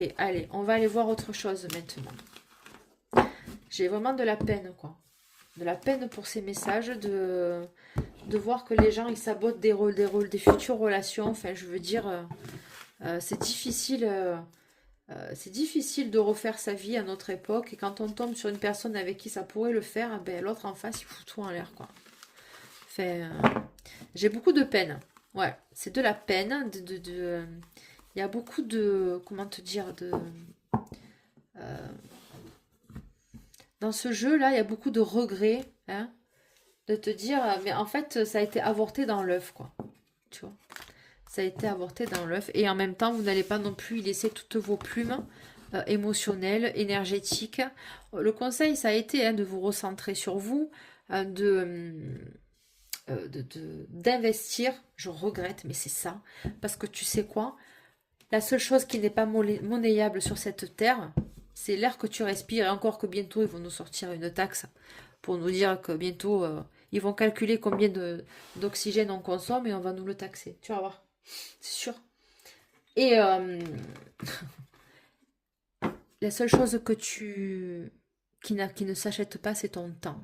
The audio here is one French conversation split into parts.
Et allez, on va aller voir autre chose maintenant. J'ai vraiment de la peine, quoi. De la peine pour ces messages, de voir que les gens, ils sabotent des futures relations. Enfin, je veux dire, c'est difficile de refaire sa vie à notre époque. Et quand on tombe sur une personne avec qui ça pourrait le faire, ben, l'autre en face, il fout tout en l'air, quoi. Enfin, j'ai beaucoup de peine. Ouais, c'est de la peine. Il y a beaucoup de... Comment te dire dans ce jeu-là, il y a beaucoup de regrets. Hein, de te dire, mais en fait, ça a été avorté dans l'œuf, quoi. Tu vois, ça a été avorté dans l'œuf. Et en même temps, vous n'allez pas non plus y laisser toutes vos plumes émotionnelles, énergétiques. Le conseil, ça a été de vous recentrer sur vous, d'investir. Je regrette, mais c'est ça. Parce que tu sais quoi? La seule chose qui n'est pas monnayable sur cette terre, c'est l'air que tu respires. Et encore que bientôt, ils vont nous sortir une taxe pour nous dire que bientôt, ils vont calculer combien d'oxygène on consomme et on va nous le taxer. Tu vas voir. C'est sûr. Et la seule chose qui ne s'achète pas, c'est ton temps.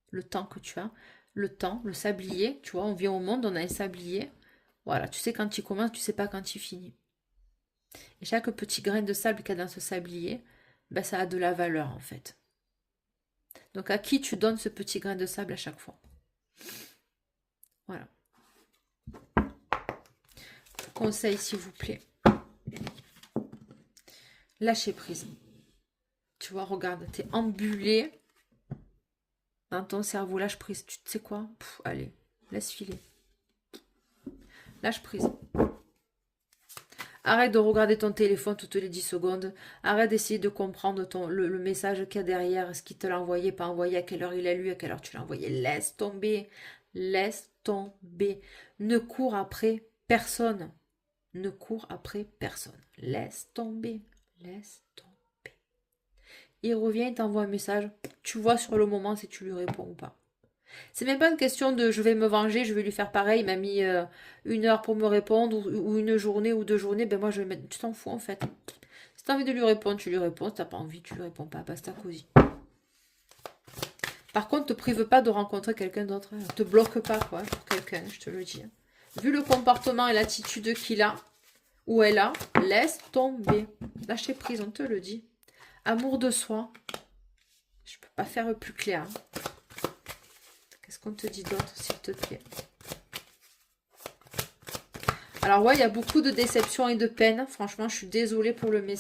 Le temps que tu as. Le temps, le sablier. Tu vois, on vient au monde, on a un sablier. Voilà, tu sais quand tu commences, tu sais pas quand tu finis. Et chaque petit grain de sable qu'il y a dans ce sablier, ben, ça a de la valeur en fait. Donc à qui tu donnes ce petit grain de sable à chaque fois? Voilà. Conseil s'il vous plaît. Lâcher prise. Tu vois, regarde, t'es embulé dans ton cerveau. Lâche prise. Tu sais quoi? Allez, laisse filer. Lâche prise. Arrête de regarder ton téléphone toutes les 10 secondes. Arrête d'essayer de comprendre le message qu'il y a derrière, ce qu'il te l'a envoyé, pas envoyé, à quelle heure il a lu, à quelle heure tu l'as envoyé. Laisse tomber. Laisse tomber. Ne cours après personne. Ne cours après personne. Laisse tomber. Laisse tomber. Il revient, il t'envoie un message. Tu vois sur le moment si tu lui réponds ou pas. C'est même pas une question de je vais me venger, je vais lui faire pareil. Il m'a mis 1 heure pour me répondre ou une journée ou 2 journées. Ben moi je vais mettre. Tu t'en fous en fait. Si t'as envie de lui répondre, tu lui réponds. Si t'as pas envie, tu lui réponds pas. Basta cosy. Par contre, te prive pas de rencontrer quelqu'un d'autre. Hein. Te bloque pas quoi pour quelqu'un, je te le dis. Vu le comportement et l'attitude qu'il a ou elle a, laisse tomber. Lâcher prise, on te le dit. Amour de soi. Je peux pas faire plus clair. Qu'est-ce qu'on te dit d'autre, s'il te plaît? Alors ouais, il y a beaucoup de déception et de peine. Franchement, je suis désolée pour le message.